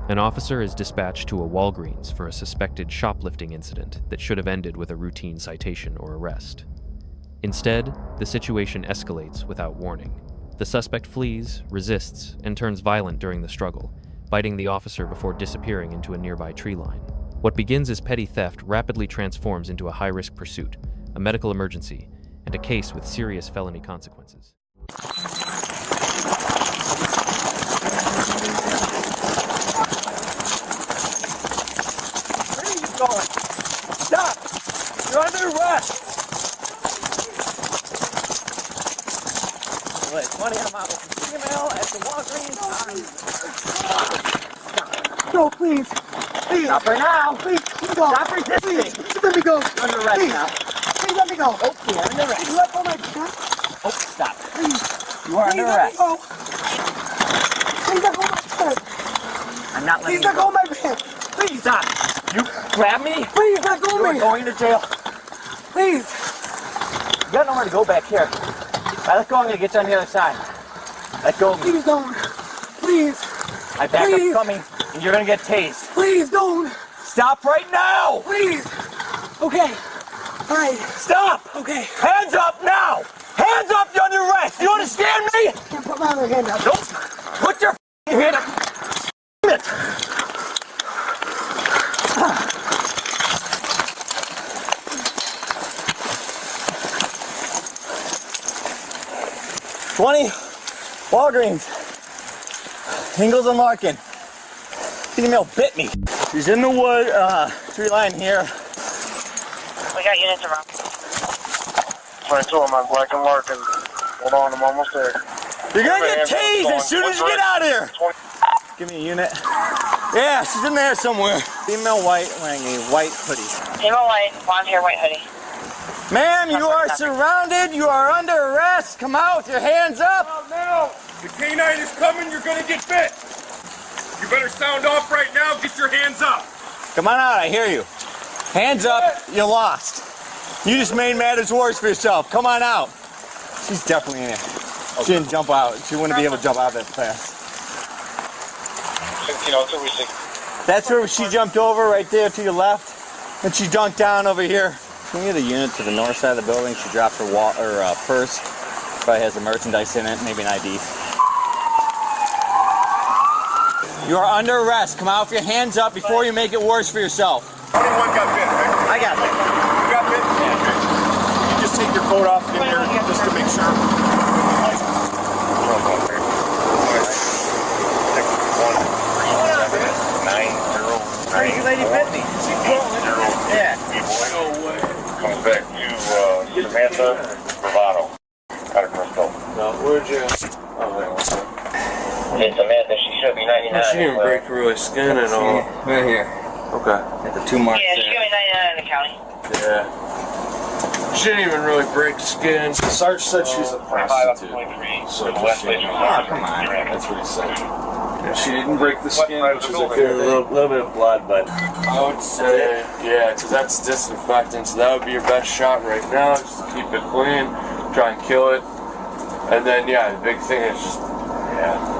An officer is dispatched to a Walgreens for a suspected shoplifting incident that should have ended with a routine citation or arrest. Instead, the situation escalates without warning. The suspect flees, resists, and turns violent during the struggle, biting the officer before disappearing into a nearby tree line. What begins as petty theft rapidly transforms into a high-risk pursuit, a medical emergency, and a case with serious felony consequences. Where are you going? Stop! You're under arrest! Wait, 20, I'm out with the female at the Walgreens. No, please. Please. Stop her now. Please. Stop resisting. Please. Let me go. You're under arrest now. Please let me go. Okay, I'm under arrest. You let go my gun. Oh, stop. Please. You are under arrest. Please let go my gun. I'm not letting you go. Please let go my gun. Please. Stop. You grab me. Please let go of me. You're going to jail. Please. You got nowhere to go back here. If I let go, I'm going to get you on the other side. Let go of me. Please don't. Please. My backup's coming, and you're going to get tased. Please don't. Stop right now. Please. Okay. All right. Stop. Okay. Hands up now. Hands up. You're under arrest. You understand me? I can't put my other hand up. Nope. Put your hand up. It. 20 Walgreens. Ingalls and Larkin. Female bit me. She's in the wood, tree line here. We got units around. 22 on my Black and Larkin. Hold on, I'm almost there. You're gonna get tased as soon as you get out of here. Give me a unit. Yeah, she's in there somewhere. Female white wearing a white hoodie. Female white, blonde hair, white hoodie. Ma'am, you are surrounded. You are under arrest. Come out with your hands up. Oh, no. The canine is coming. You're going to get bit. You better sound off right now. Get your hands up. Come on out. I hear you. Hands up. You lost. You just made matters worse for yourself. Come on out. She's definitely in it. She didn't jump out. She wouldn't be able to jump out that fast. 1602. That's where she jumped over right there to your left. And she dunked down over here. Can we get a unit to the north side of the building? She dropped her purse. Probably has the merchandise in it, maybe an ID. You are under arrest. Come out with your hands up before you make it worse for yourself. 21 got bit, right? I got bit. You got bit? Yeah. Okay. You just take your coat off in here just to make sure. Crazy lady bit me. Yeah. Comes back to Samantha Bravado. Out of Bristol. No, where'd you? Oh, wait, what's that? Hey, Samantha, she should be 99. Oh, she didn't break through her skin at all. Right here. Okay. At the 2 marks Yeah, she should be 99 in the county. Yeah. She didn't even really break skin. Sarge said she's a prostitute. So just saying. Oh, come on. That's what he said. Yeah, she didn't break the skin, which is a A little bit of blood, but I would say, yeah, because that's disinfectant, so that would be your best shot right now, just to keep it clean, try and kill it. And then, yeah, the big thing is just,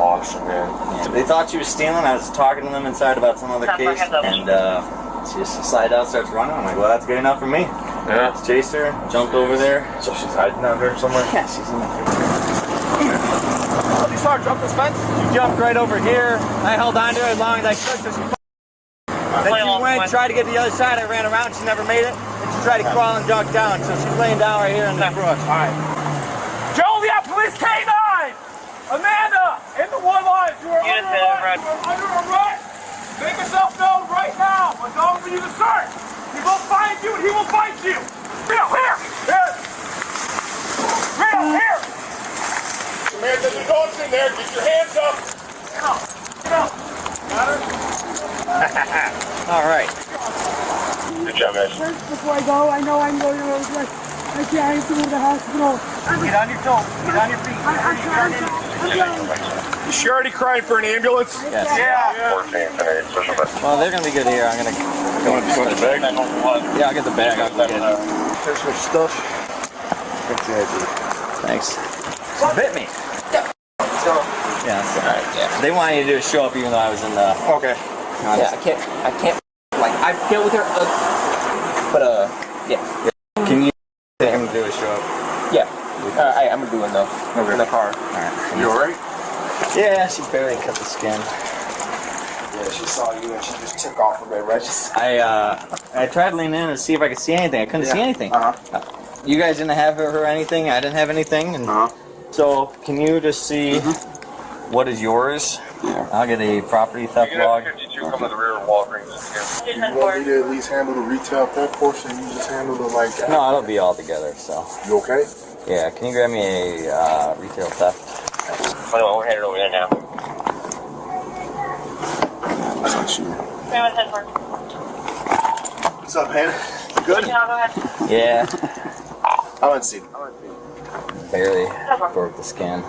wash them, man. Yeah, they thought she was stealing. I was talking to them inside about some other case, and she just slides out, starts running. I'm like, well, that's good enough for me. Yeah. Just chased her, jumped over there. So she's hiding out here somewhere? Yeah, she's in there. You saw her jump this fence? She jumped right over here. I held on to her as long as I could, so she then she went, tried to get to the other side. I ran around, she never made it. And she tried to crawl and dunk down, so she's laying down right here in the brush. All right. Joliet Police K9! Amanda! In the one line! You are under arrest! You are under arrest! Make yourself known right now! We're going for you to search! He will find you and he will fight you! Here! Here! Here! Here! Here! Samantha, the dog's in there! Get your hands up! Get out! Got her? All right. Good job, guys. Before I go, I know I'm going to go to I can't go to the hospital. Get on your toes. Get on your feet. I'm trying. Is she already crying for an ambulance? Yes. Yeah. 14, Well, they're going to be good here. I'm going to go and put the bag. Yeah, I'll get the bag. I'll get it. There's her stuff. Thanks. She bit me. Yeah, that's all right. Yeah. They wanted you to show up even though I was in the... Okay. Yeah, I can't, like, I've dealt with her, yeah. Can you say him to do a show up? Yeah. I'm gonna do it though. Okay. In the car. Alright. You alright? Yeah, she barely cut the skin. Yeah, she saw you and she just took off a bit, right? I tried leaning in to see if I could see anything. I couldn't see anything. You guys didn't have her anything. I didn't have anything. And so, can you just see what is yours? Yeah. I'll get a property theft log. 52 come to the rear of Walgreens. You want me to at least handle the retail theft portion and you just handle the like... No, it'll be all together, so. You okay? Yeah, can you grab me a retail theft? By the way, we're headed over there now. Looks like you. What's up, man? You good? Yeah, go ahead. Yeah, I want to see. barely broke the skin.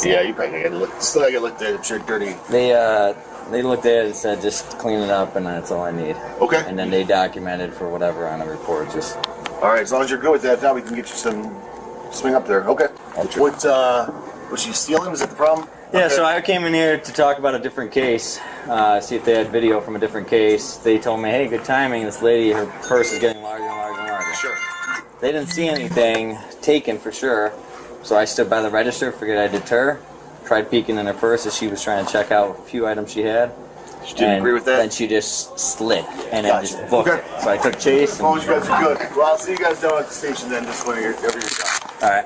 Yeah, you probably gotta look. Still gotta look at shit dirty. They looked at it and said just clean it up and that's all I need. Okay. And then they documented for whatever on a report. Just All right, as long as you're good with that, now we can get you some swing up there. Okay. Okay. What was she stealing? Was that the problem? yeah. Okay. So I came in here to talk about a different case. See if they had video from a different case. They told me, hey, good timing. This lady, her purse is getting larger and larger and larger. Sure. They didn't see anything taken for sure. So I stood by the register, figured I'd deter. Tried peeking in her purse as she was trying to check out a few items she had. She didn't agree with that? Then she just slid and then Gotcha. just booked Okay. it. So I took chase. As long as you guys are good. Well, I'll see you guys down at the station then, just whenever you're done. All right.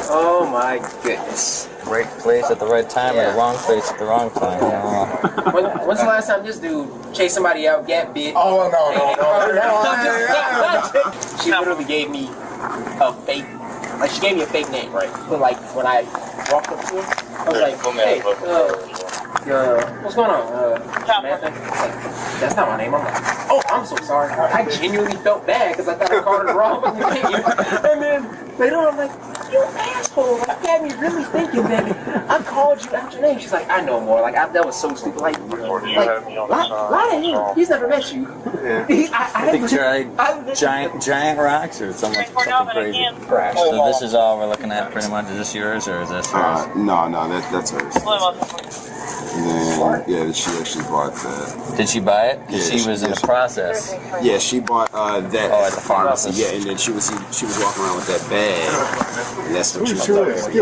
Oh my goodness. Right place at the right time, or the wrong place at the wrong time. When's the last time this dude chased somebody out, got bit? Oh, no. She literally gave me a fake, like she gave me a fake name, right? But like when I walked up to her, I was like, hey, what's going on? Samantha? Like, that's not my name. I'm like, oh, I'm so sorry. I genuinely felt bad because I thought I called her the wrong name. And then later on, I'm like, you asshole. Like, you had me really thinking that I called you out your name. She's like, I know more. Like, that was so stupid. Like lie to him. He's never met you. Yeah. I think giant rocks or something crazy. So this is all we're looking at pretty much. Is this yours or is this yours? No, that's hers. And then, yeah, she actually bought that. Did she buy it? 'Cause Yeah, she was in the process. Yeah, she bought that. Oh, at the pharmacy. Yeah, and then she was walking around with that bag. And that's what she was talking about.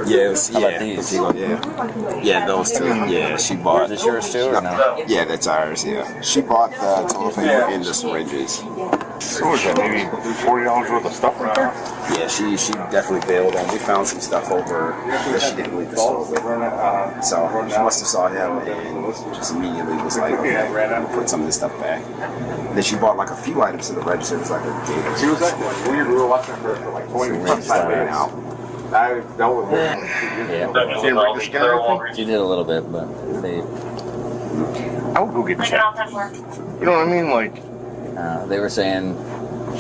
Yeah, it was, How about these? Yeah, those two. Yeah, she bought. Is this yours too or no? Yeah, that's ours. Yeah, she bought the toilet paper and the syringes. So was that maybe $40 worth of stuff right there? Yeah, she definitely bailed on. We found some stuff over that she didn't leave the store with. So she must have saw him and just immediately was like, okay, we'll put some of this stuff back. And then she bought like a few items to the register. It was like a data. She was acting like weird. We were watching her for like 20 minutes. She's buying out. I dealt with her. Yeah. She didn't break the skin or anything? She did a little bit, but they I would go get checked. You know what I mean? Like, they were saying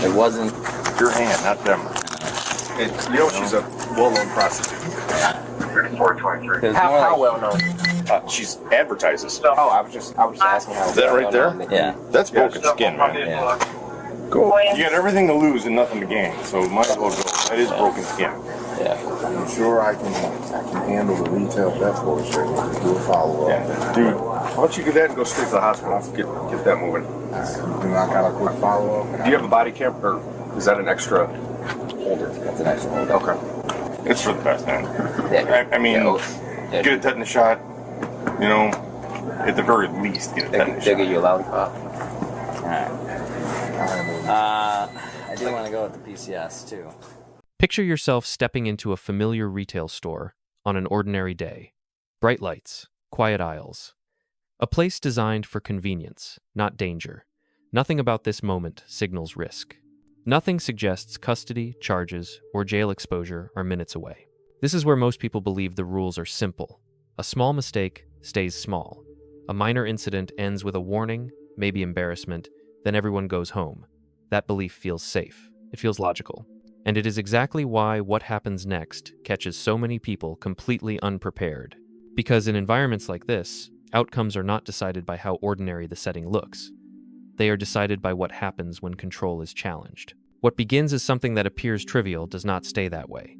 it wasn't. your hand, not them. And, you know, she's a well-known prostitute. 3423. 'cause How more like- well known? She's advertises. Oh, I was just asking how. Is that right there? Yeah. That's broken skin, man. Yeah. Cool. You got everything to lose and nothing to gain, so might as well go. That is broken skin. Yeah. I'm sure I can handle the retail theft for you. Do a follow up. Yeah. Dude, why don't you do that and go straight to the hospital? Get that moving. Do I got a quick follow up? Do you have a body cam, or is that an extra holder? That's an extra holder. Okay. It's for the best, man. Yeah. I mean, Yeah. get a tetanus shot, you know, at the very least, get a tetanus They'll give shot. you a lollipop. Alright. I do want to go with the PCS too. Picture yourself stepping into a familiar retail store on an ordinary day. Bright lights, quiet aisles. A place designed for convenience, not danger. Nothing about this moment signals risk. Nothing suggests custody, charges, or jail exposure are minutes away. This is where most people believe the rules are simple. A small mistake stays small. A minor incident ends with a warning, maybe embarrassment, then everyone goes home. That belief feels safe. It feels logical. And it is exactly why what happens next catches so many people completely unprepared. Because in environments like this, outcomes are not decided by how ordinary the setting looks. They are decided by what happens when control is challenged. What begins as something that appears trivial does not stay that way.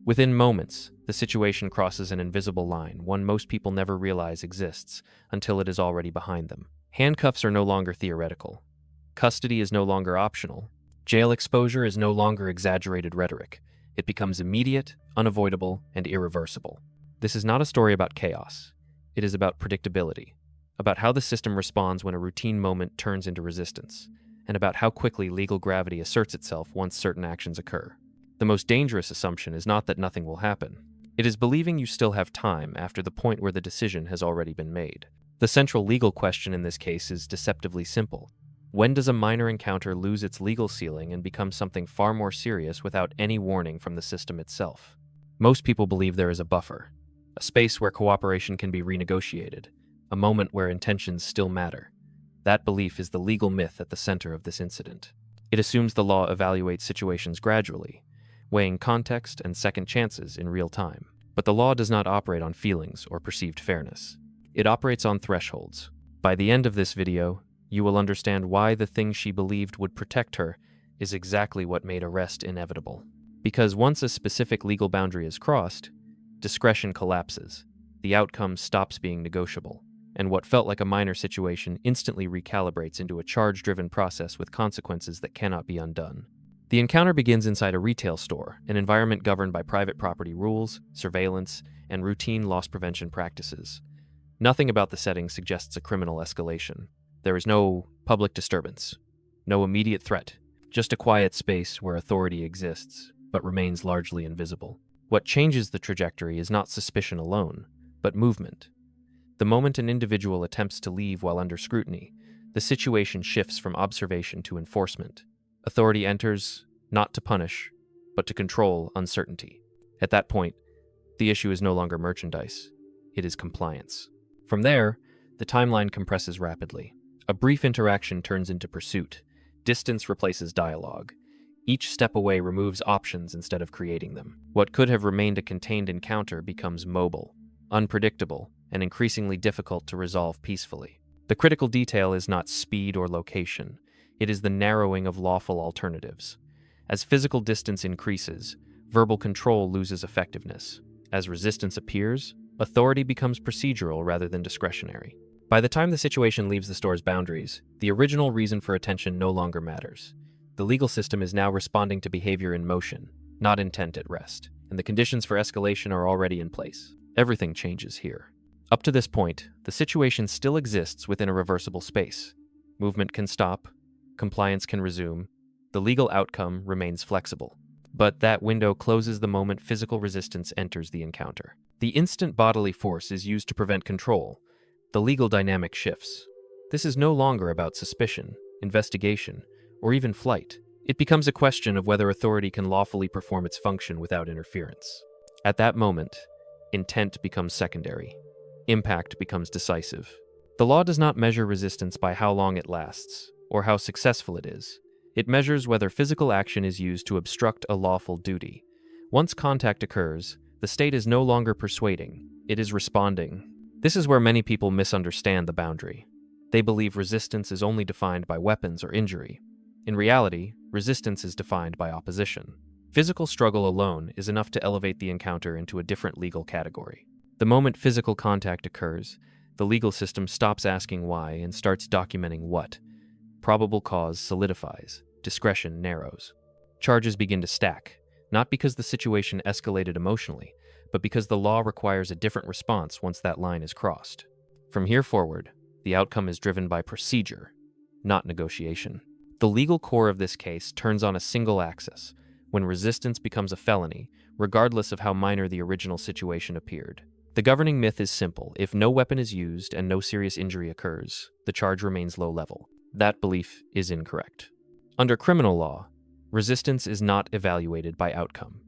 Within moments, the the situation crosses an invisible line, one most people never realize exists until it is already behind them. Handcuffs are no longer theoretical. Custody is no longer optional. Jail exposure is no longer exaggerated rhetoric. It becomes immediate, unavoidable, and irreversible. This is not a story about chaos. It is about predictability, about how the system responds when a routine moment turns into resistance, and about how quickly legal gravity asserts itself once certain actions occur. The most dangerous assumption is not that nothing will happen. It is believing you still have time after the point where the decision has already been made. The central legal question in this case is deceptively simple. When does a minor encounter lose its legal ceiling and become something far more serious without any warning from the system itself? Most people believe there is a buffer, a space where cooperation can be renegotiated, a moment where intentions still matter. That belief is the legal myth at the center of this incident. It assumes the law evaluates situations gradually, weighing context and second chances in real time. But the law does not operate on feelings or perceived fairness. It operates on thresholds. By the end of this video, you will understand why the thing she believed would protect her is exactly what made arrest inevitable. Because once a specific legal boundary is crossed, discretion collapses. The outcome stops being negotiable, and what felt like a minor situation instantly recalibrates into a charge-driven process with consequences that cannot be undone. The encounter begins inside a retail store, an environment governed by private property rules, surveillance, and routine loss prevention practices. Nothing about the setting suggests a criminal escalation. There is no public disturbance, no immediate threat, just a quiet space where authority exists, but remains largely invisible. What changes the trajectory is not suspicion alone, but movement. The moment an individual attempts to leave while under scrutiny, the situation shifts from observation to enforcement. Authority enters, not to punish, but to control uncertainty. At that point, the issue is no longer merchandise, it is compliance. From there, the timeline compresses rapidly. A brief interaction turns into pursuit. Distance replaces dialogue. Each step away removes options instead of creating them. What could have remained a contained encounter becomes mobile, unpredictable, and increasingly difficult to resolve peacefully. The critical detail is not speed or location. It is the narrowing of lawful alternatives. As physical distance increases, verbal control loses effectiveness. As resistance appears, authority becomes procedural rather than discretionary. By the time the situation leaves the store's boundaries, the original reason for attention no longer matters. The legal system is now responding to behavior in motion, not intent at rest, and the conditions for escalation are already in place. Everything changes here. Up to this point, the situation still exists within a reversible space. Movement can stop, compliance can resume, the legal outcome remains flexible. But that window closes the moment physical resistance enters the encounter. The instant bodily force is used to prevent control. The legal dynamic shifts. This is no longer about suspicion, investigation, or even flight. It becomes a question of whether authority can lawfully perform its function without interference. At that moment, intent becomes secondary. Impact becomes decisive. The law does not measure resistance by how long it lasts, or how successful it is. It measures whether physical action is used to obstruct a lawful duty. Once contact occurs, the state is no longer persuading, it is responding. This is where many people misunderstand the boundary. They believe resistance is only defined by weapons or injury. In reality, resistance is defined by opposition. Physical struggle alone is enough to elevate the encounter into a different legal category. The moment physical contact occurs, the legal system stops asking why and starts documenting what. Probable cause solidifies, discretion narrows. Charges begin to stack, not because the situation escalated emotionally, but because the law requires a different response once that line is crossed. From here forward, the outcome is driven by procedure, not negotiation. The legal core of this case turns on a single axis, when resistance becomes a felony, regardless of how minor the original situation appeared. The governing myth is simple: if no weapon is used and no serious injury occurs, the charge remains low level. That belief is incorrect. Under criminal law, resistance is not evaluated by outcome.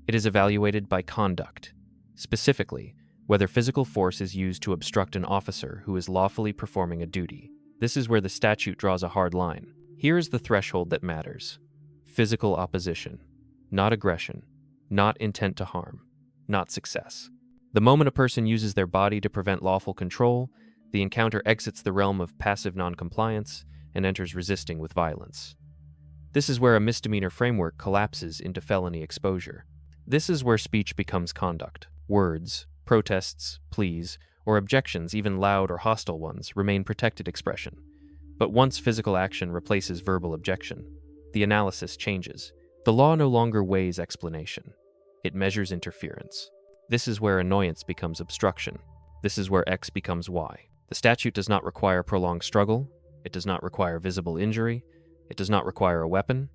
It is evaluated by conduct. Specifically, whether physical force is used to obstruct an officer who is lawfully performing a duty. This is where the statute draws a hard line. Here is the threshold that matters. Physical opposition, not aggression, not intent to harm, not success. The moment a person uses their body to prevent lawful control, the encounter exits the realm of passive noncompliance and enters resisting with violence. This is where a misdemeanor framework collapses into felony exposure. This is where speech becomes conduct. Words, protests, pleas, or objections, even loud or hostile ones, remain protected expression. But once physical action replaces verbal objection, the analysis changes. The law no longer weighs explanation. It measures interference. This is where annoyance becomes obstruction. This is where X becomes Y. The statute does not require prolonged struggle. It does not require visible injury. It does not require a weapon.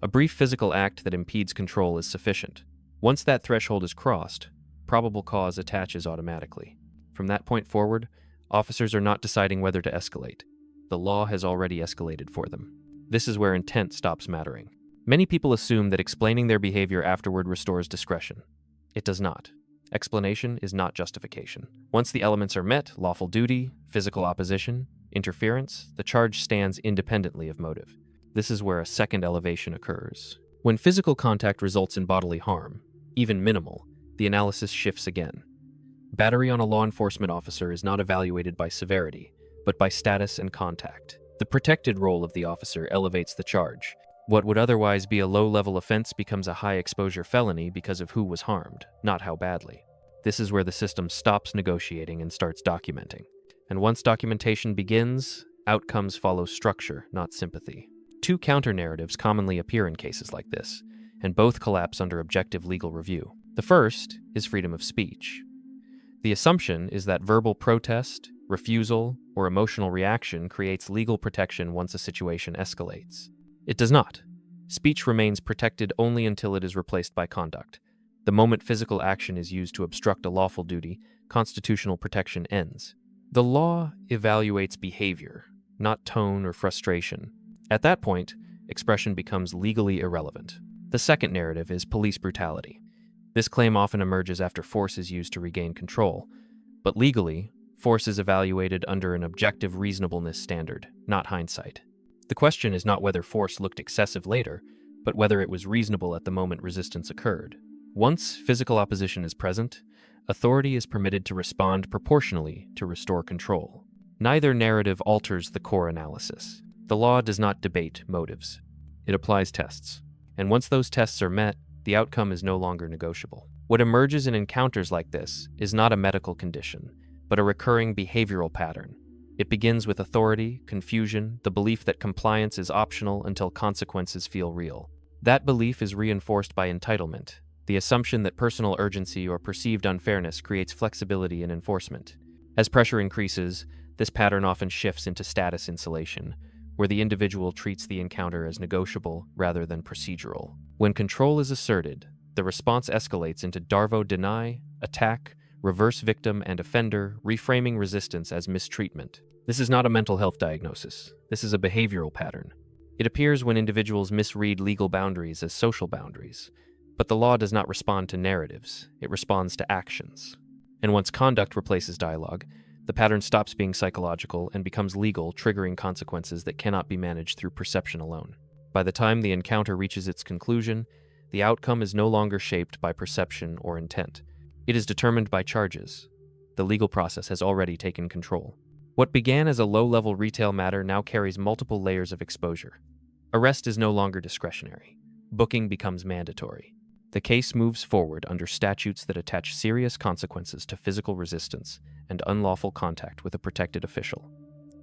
A brief physical act that impedes control is sufficient. Once that threshold is crossed, probable cause attaches automatically. From that point forward, officers are not deciding whether to escalate. The law has already escalated for them. This is where intent stops mattering. Many people assume that explaining their behavior afterward restores discretion. It does not. Explanation is not justification. Once the elements are met, lawful duty, physical opposition, interference, the charge stands independently of motive. This is where a second elevation occurs. When physical contact results in bodily harm, even minimal, the analysis shifts again. Battery on a law enforcement officer is not evaluated by severity, but by status and contact. The protected role of the officer elevates the charge. What would otherwise be a low-level offense becomes a high-exposure felony because of who was harmed, not how badly. This is where the system stops negotiating and starts documenting. And once documentation begins, outcomes follow structure, not sympathy. Two counter-narratives commonly appear in cases like this, and both collapse under objective legal review. The first is freedom of speech. The assumption is that verbal protest, refusal, or emotional reaction creates legal protection once a situation escalates. It does not. Speech remains protected only until it is replaced by conduct. The moment physical action is used to obstruct a lawful duty, constitutional protection ends. The law evaluates behavior, not tone or frustration. At that point, expression becomes legally irrelevant. The second narrative is police brutality. This claim often emerges after force is used to regain control, but legally, force is evaluated under an objective reasonableness standard, not hindsight. The question is not whether force looked excessive later, but whether it was reasonable at the moment resistance occurred. Once physical opposition is present, authority is permitted to respond proportionally to restore control. Neither narrative alters the core analysis. The law does not debate motives. It applies tests. And once those tests are met, the outcome is no longer negotiable. What emerges in encounters like this is not a medical condition, but a recurring behavioral pattern. It begins with authority, confusion, the belief that compliance is optional until consequences feel real. That belief is reinforced by entitlement, the assumption that personal urgency or perceived unfairness creates flexibility in enforcement. As pressure increases, this pattern often shifts into status insulation, where the individual treats the encounter as negotiable rather than procedural. When control is asserted, the response escalates into Darvo deny, attack, reverse victim and offender, reframing resistance as mistreatment. This is not a mental health diagnosis. This is a behavioral pattern. It appears when individuals misread legal boundaries as social boundaries. But the law does not respond to narratives. It responds to actions. And once conduct replaces dialogue, the pattern stops being psychological and becomes legal, triggering consequences that cannot be managed through perception alone. By the time the encounter reaches its conclusion, the outcome is no longer shaped by perception or intent. It is determined by charges. The legal process has already taken control. What began as a low-level retail matter now carries multiple layers of exposure. Arrest is no longer discretionary. Booking becomes mandatory. The case moves forward under statutes that attach serious consequences to physical resistance and unlawful contact with a protected official.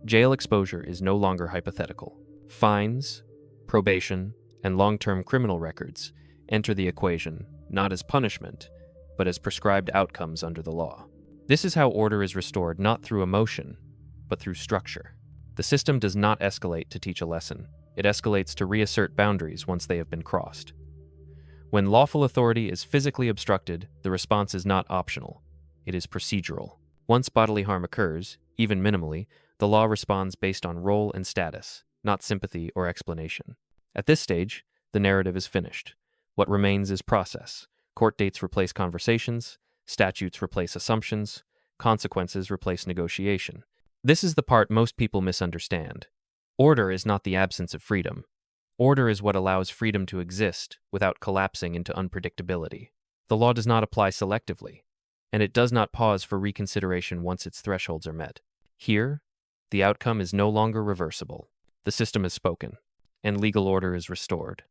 Jail exposure is no longer hypothetical. Fines, probation, and long-term criminal records enter the equation not as punishment, but as prescribed outcomes under the law. This is how order is restored not through emotion, but through structure. The system does not escalate to teach a lesson. It escalates to reassert boundaries once they have been crossed. When lawful authority is physically obstructed, the response is not optional. It is procedural. Once bodily harm occurs, even minimally, the law responds based on role and status, not sympathy or explanation. At this stage, the narrative is finished. What remains is process. Court dates replace conversations, statutes replace assumptions, consequences replace negotiation. This is the part most people misunderstand. Order is not the absence of freedom. Order is what allows freedom to exist without collapsing into unpredictability. The law does not apply selectively, and it does not pause for reconsideration once its thresholds are met. Here, the outcome is no longer reversible. The system has spoken, and legal order is restored.